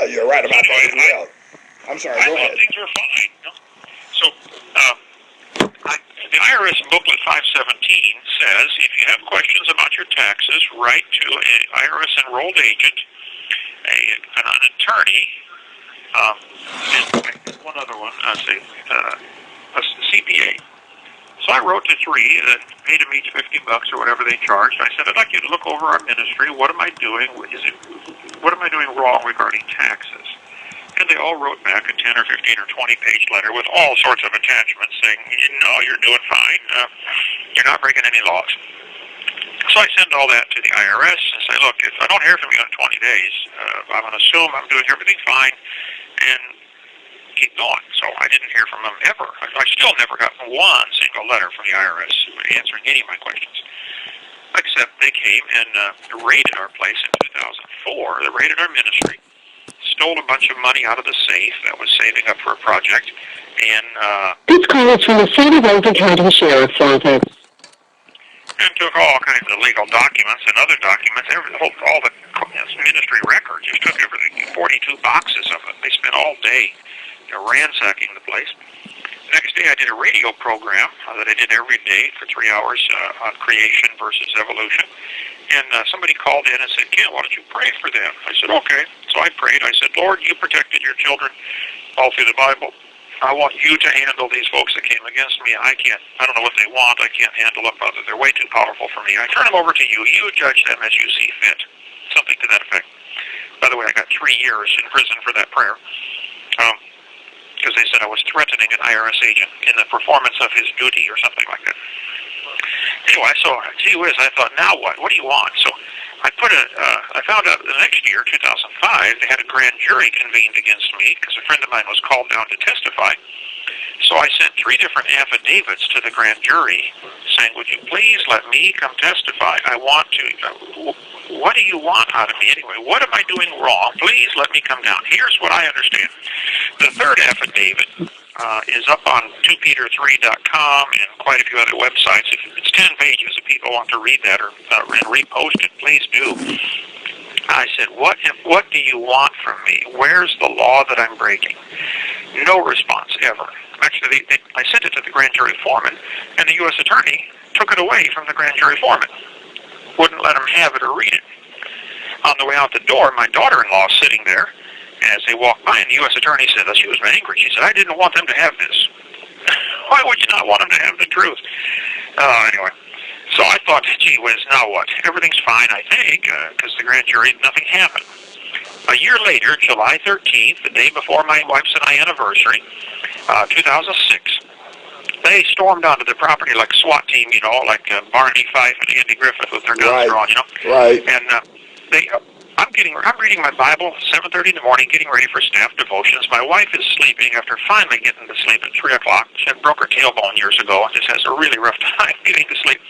you're right about that as well. I'm sorry, go ahead. I thought things were fine. No? So, the IRS booklet 517 says if you have questions about your taxes, write to an IRS enrolled agent, an attorney, and one other one, a CPA. So I wrote to three that paid them each $50 or whatever they charged. I said, I'd like you to look over our ministry. What am I doing? What am I doing wrong regarding taxes? And they all wrote back a 10 or 15 or 20-page letter with all sorts of attachments saying, no, you're doing fine. You're not breaking any laws. So I send all that to the IRS and say, look, if I don't hear from you in 20 days, I'm going to assume I'm doing everything fine and keep going. So I didn't hear from them ever. I still never got one single letter from the IRS answering any of my questions. Except they came and raided our place in 2004. They raided our ministry. Stole a bunch of money out of the safe that was saving up for a project, and this call is from the Hovind County Sheriff's Office. And took all kinds of legal documents and other documents, all the ministry records. Just took everything, 42 boxes of it. They spent all day ransacking the place. The next day I did a radio program that I did every day for 3 hours on creation versus evolution. And somebody called in and said, Kent, why don't you pray for them? I said, okay. So I prayed. I said, Lord, you protected your children all through the Bible. I want you to handle these folks that came against me. I don't know what they want. I can't handle them, Father. They're way too powerful for me. I turn them over to you. You judge them as you see fit. Something to that effect. By the way, I got 3 years in prison for that prayer. Because they said I was threatening an IRS agent in the performance of his duty or something like that. Anyway, so, gee whiz, I thought, now what? What do you want? So I found out the next year, 2005, they had a grand jury convened against me because a friend of mine was called down to testify. So I sent 3 different affidavits to the grand jury saying, would you please let me come testify? I want to, what do you want out of me anyway? What am I doing wrong? Please let me come down. Here's what I understand. The third affidavit is up on 2peter3.com and quite a few other websites. It's 10 pages. If people want to read that or repost it, please do. I said, what do you want from me? Where's the law that I'm breaking? No response, ever. Actually, I sent it to the grand jury foreman, and the U.S. attorney took it away from the grand jury foreman. Wouldn't let him have it or read it. On the way out the door, my daughter-in-law is sitting there. As they walked by, and the U.S. attorney said, she was angry. She said, I didn't want them to have this. Why would you not want them to have the truth? Anyway, so I thought, gee whiz, now what? Everything's fine, I think, because the grand jury, nothing happened. A year later, July 13th, the day before my wife's and I anniversary, 2006, they stormed onto the property like a SWAT team, like Barney Fife and Andy Griffith with their guns drawn, Right. And I'm reading my Bible 7:30 in the morning, getting ready for staff devotions. My wife is sleeping after finally getting to sleep at 3 o'clock. She had broke her tailbone years ago and just has a really rough time getting to sleep.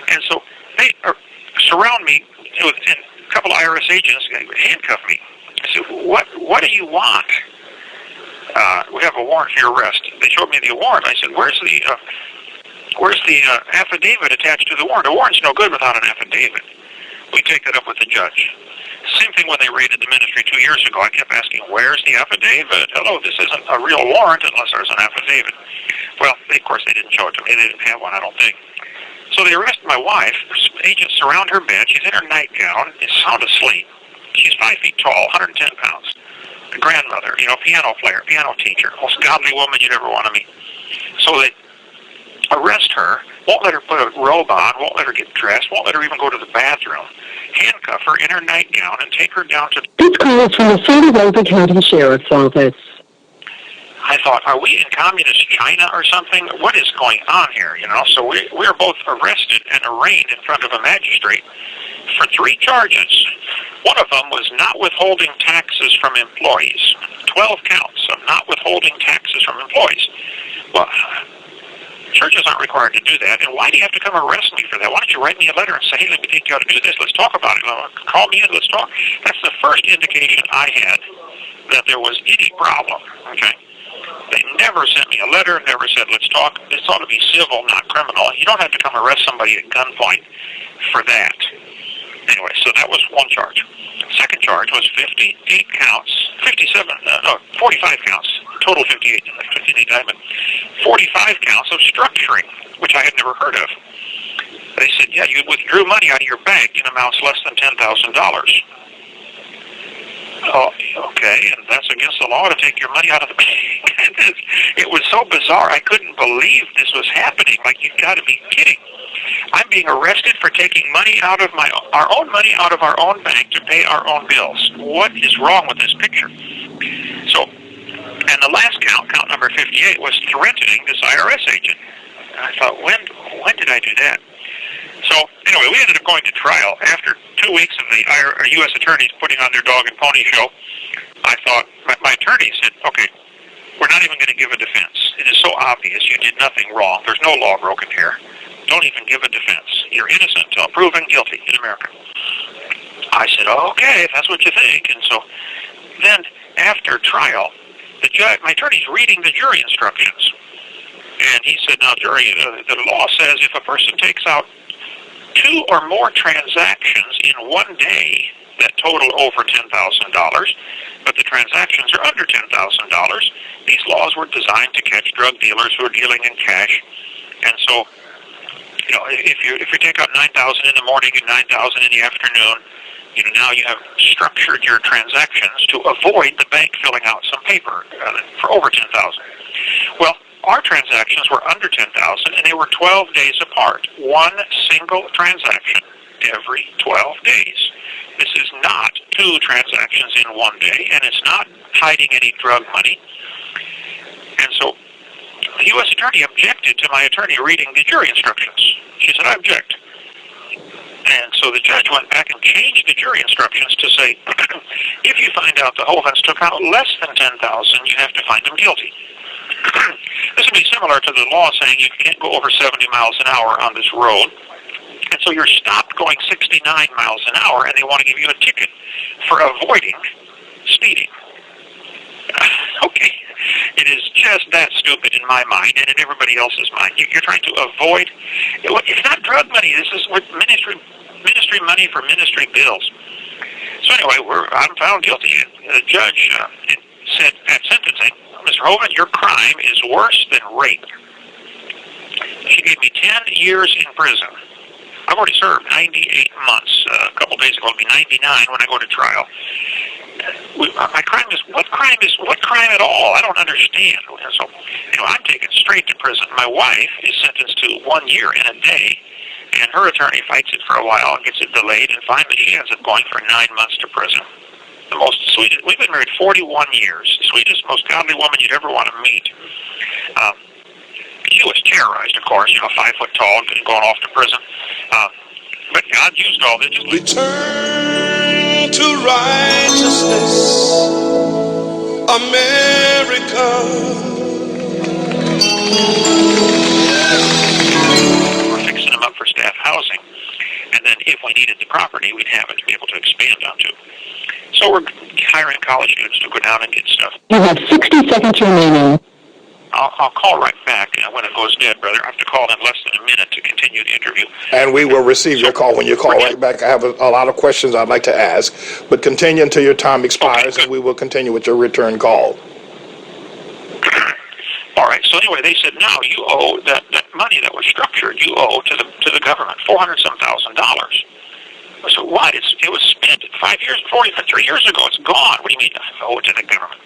And so they surround me with a couple of IRS agents, handcuff me. I said, what do you want? We have a warrant for your arrest. They showed me the warrant. I said, where's the affidavit attached to the warrant? The warrant's no good without an affidavit. We take that up with the judge. Same thing when they raided the ministry 2 years ago. I kept asking, where's the affidavit? Hello, this isn't a real warrant unless there's an affidavit. Well, of course, they didn't show it to me. They didn't have one, I don't think. So they arrested my wife. Agents surround her bed. She's in her nightgown, is sound asleep. She's 5 feet tall, 110 pounds. A grandmother, piano player, piano teacher, most godly woman you'd ever want to meet. So they arrest her, won't let her put a robe on, won't let her get dressed, won't let her even go to the bathroom, handcuff her in her nightgown, and take her down to... This call is from the Hovind County Sheriff's Office. I thought, are we in communist China or something? What is going on here, So we were both arrested and arraigned in front of a magistrate for 3 charges. One of them was not withholding taxes from employees. 12 counts of not withholding taxes from employees. Well, churches aren't required to do that, and why do you have to come arrest me for that? Why don't you write me a letter and say, hey, let me take you out to do this, let's talk about it. Call me in, let's talk. That's the first indication I had that there was any problem, okay? They never sent me a letter, never said, let's talk. This ought to be civil, not criminal. You don't have to come arrest somebody at gunpoint for that. Anyway, so that was one charge. Second charge was 58 counts, 45 counts, total 58, 58 indictment, 45 counts of structuring, which I had never heard of. They said, yeah, you withdrew money out of your bank in amounts less than $10,000. Oh, okay, and that's against the law to take your money out of the bank. It was so bizarre, I couldn't believe this was happening. Like, you've got to be kidding. I'm being arrested for taking money out of our own money out of our own bank to pay our own bills. What is wrong with this picture? So, and the last count number 58, was threatening this IRS agent. And I thought, when did I do that? So, anyway, we ended up going to trial. After 2 weeks of the U.S. attorneys putting on their dog and pony show, I thought, my attorney said, okay, we're not even going to give a defense. It is so obvious you did nothing wrong. There's no law broken here. Don't even give a defense. You're innocent until proven guilty in America. I said, okay, if that's what you think. And so then after trial, my attorney's reading the jury instructions. And he said, now, jury, the law says if a person takes out 2 or more transactions in one day that total over $10,000, but the transactions are under $10,000, these laws were designed to catch drug dealers who are dealing in cash. And so, if you take out 9,000 in the morning and 9,000 in the afternoon, now you have structured your transactions to avoid the bank filling out some paper for over 10,000. Well, our transactions were under 10,000, and they were 12 days apart. One single transaction every 12 days. This is not 2 transactions in one day, and it's not hiding any drug money. And so the U.S. attorney objected to my attorney reading the jury instructions. She said, I object. And so the judge went back and changed the jury instructions to say, if you find out the Hovinds took out less than 10,000, you have to find them guilty. This would be similar to the law saying you can't go over 70 miles an hour on this road. And so you're stopped going 69 miles an hour, and they want to give you a ticket for avoiding speeding. Okay. It is just that stupid in my mind and in everybody else's mind. You're trying to avoid. It's not drug money. This is ministry money for ministry bills. So anyway, I'm found guilty. The judge said at sentencing, Mr. Hovind, your crime is worse than rape. She gave me 10 years in prison. I've already served 98 months. A couple days ago, it'll be 99 when I go to trial. My crime is what crime at all? I don't understand. So, I'm taken straight to prison. My wife is sentenced to 1 year and a day, and her attorney fights it for a while and gets it delayed, and finally she ends up going for 9 months to prison. The most sweetest. We've been married 41 years. The sweetest, most godly woman you'd ever want to meet. She was terrorized, of course. 5 foot tall, going off to prison. But God used all this. Return to righteousness, America. We're fixing them up for staff housing, and then if we needed the property, we'd have it to be able to expand onto. So we're hiring college students to go down and get stuff. You have 60 seconds remaining. I'll call right back when it goes dead, brother. I have to call in less than a minute to continue the interview. And we will receive your call when you call right back. I have a lot of questions I'd like to ask, but continue until your time expires, okay, and we will continue with your return call. All right. So anyway, they said, now you owe that money that was structured. You owe to the government $400,000. So what? It was spent 3 years ago. It's gone. What do you mean I owe it to the government?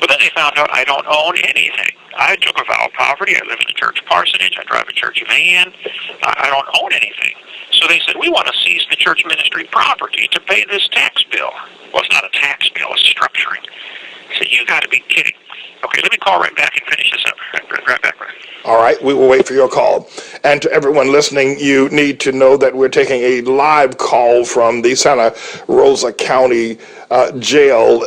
But then they found out I don't own anything. I took a vow of poverty. I live in a church parsonage. I drive a church van. I don't own anything. So they said, we want to seize the church ministry property to pay this tax bill. Well, it's not a tax bill. It's structuring. I said, you got to be kidding. Okay, let me call right back and finish this up. Right back. All right, we will wait for your call. And to everyone listening, you need to know that we're taking a live call from the Santa Rosa County Jail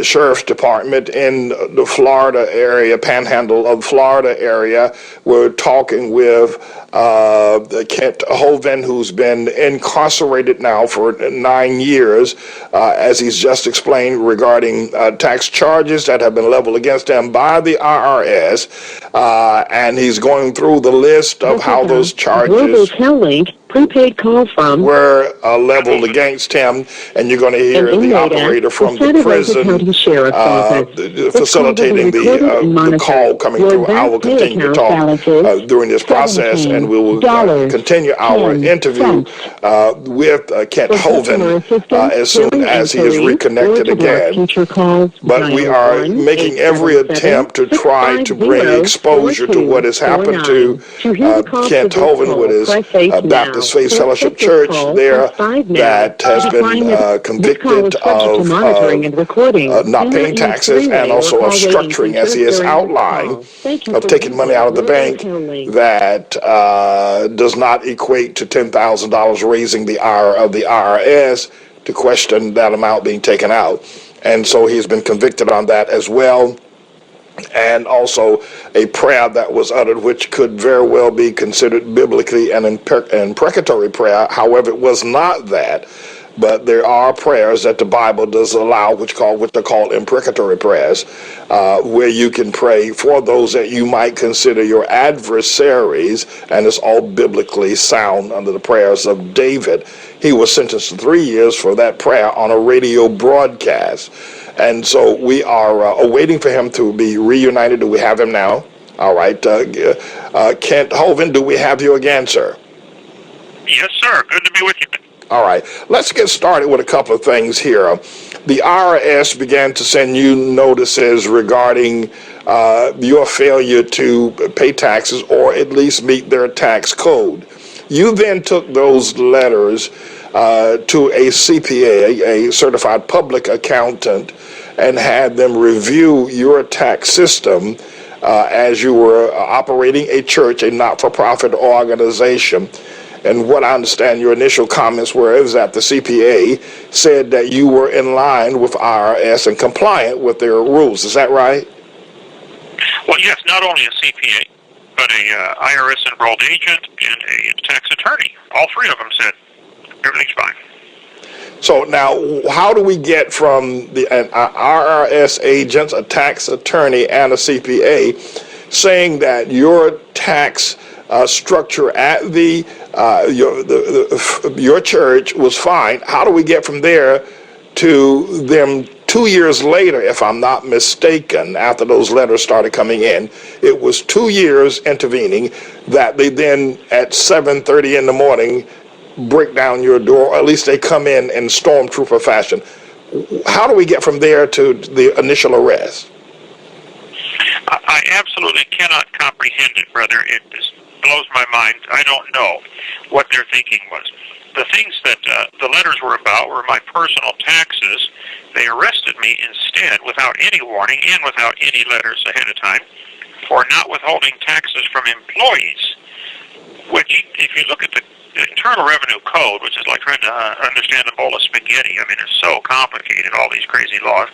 Sheriff's Department in the Florida area, Panhandle of Florida area. We're talking with Kent Hovind, who's been incarcerated now for 9 years, as he's just explained, regarding tax charges that have been leveled against him by the IRS, and he's going through the list of how those charges Prepaid call from were leveled against him, and you're going to an hear the inmate operator at from the the Santa Rosa prison County Sheriff's Office. This call will be facilitating recorded and the call monitored. coming Your through. I will back pay continue to account talk balance is during this process, and we will continue our interview with Kent For customer Hovind assistance as soon during as he is inquiries or reconnected to block again. future calls, But we dial are making every attempt to try to bring exposure to what has happened to 1-877-650-4249. To hear the cost Kent of this Hovind with call, his press 8 Baptist now. Faith To Fellowship accept this Church call, there press 5 now. that has To been decline this call is convicted subject to monitoring and recording. not Do paying not use taxes and three-way or also of call waiting structuring, as he features has during this outlined, call. Thank you of for taking money out of the using your bank Airtel link. that does not equate to $10,000, raising the ire of the IRS to question that amount being taken out. And so he's been convicted on that as well. And also a prayer that was uttered, which could very well be considered biblically an imprecatory prayer. However, it was not that. But there are prayers that the Bible does allow, which are called imprecatory prayers, where you can pray for those that you might consider your adversaries, and it's all biblically sound under the prayers of David. He was sentenced to 3 years for that prayer on a radio broadcast. And so we are awaiting for him to be reunited. Do we have him now? All right. Kent Hovind, do we have you again, sir? Yes, sir. Good to be with you. All right. Let's get started with a couple of things here. The IRS began to send you notices regarding your failure to pay taxes or at least meet their tax code. You then took those letters to a CPA, a certified public accountant, and had them review your tax system as you were operating a church, a not-for-profit organization. And what I understand your initial comments were is that the CPA said that you were in line with IRS and compliant with their rules. Is that right? Well, yes, not only a CPA, but a IRS enrolled agent and a tax attorney. All three of them said everything's fine. So now, how do we get from an IRS agent, a tax attorney, and a CPA saying that your tax structure at your church was fine? How do we get from there to them 2 years later, if I'm not mistaken, after those letters started coming in? It was 2 years intervening that they then at 7:30 in the morning break down your door, or at least they come in stormtrooper fashion. How do we get from there to the initial arrest? I absolutely cannot comprehend it, brother. It just blows my mind. I don't know what their thinking was. The things that the letters were about were my personal taxes. They arrested me instead without any warning and without any letters ahead of time for not withholding taxes from employees, which, if you look at the Internal Revenue Code, which is like trying to understand a bowl of spaghetti. I mean, it's so complicated, all these crazy laws.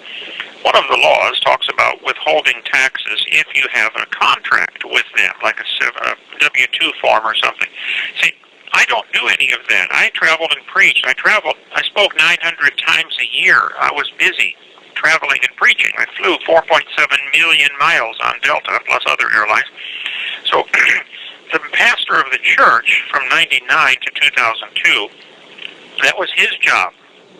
One of the laws talks about withholding taxes if you have a contract with them, like a W-2 form or something. See, I don't do any of that. I traveled and preached. I spoke 900 times a year. I was busy traveling and preaching. I flew 4.7 million miles on Delta, plus other airlines. So the pastor of the church from 99 to 2002, that was his job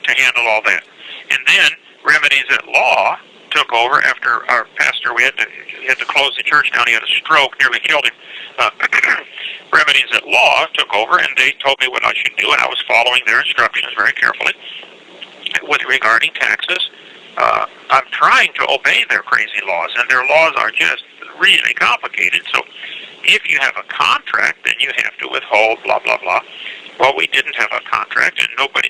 to handle all that. And then Remedies at Law took over after our pastor, we had to close the church down. He had a stroke, nearly killed him. Remedies at Law took over, and they told me what I should do, and I was following their instructions very carefully with regarding taxes. I'm trying to obey their crazy laws, and their laws are just really complicated. So if you have a contract, then you have to withhold blah, blah, blah. Well, we didn't have a contract, and nobody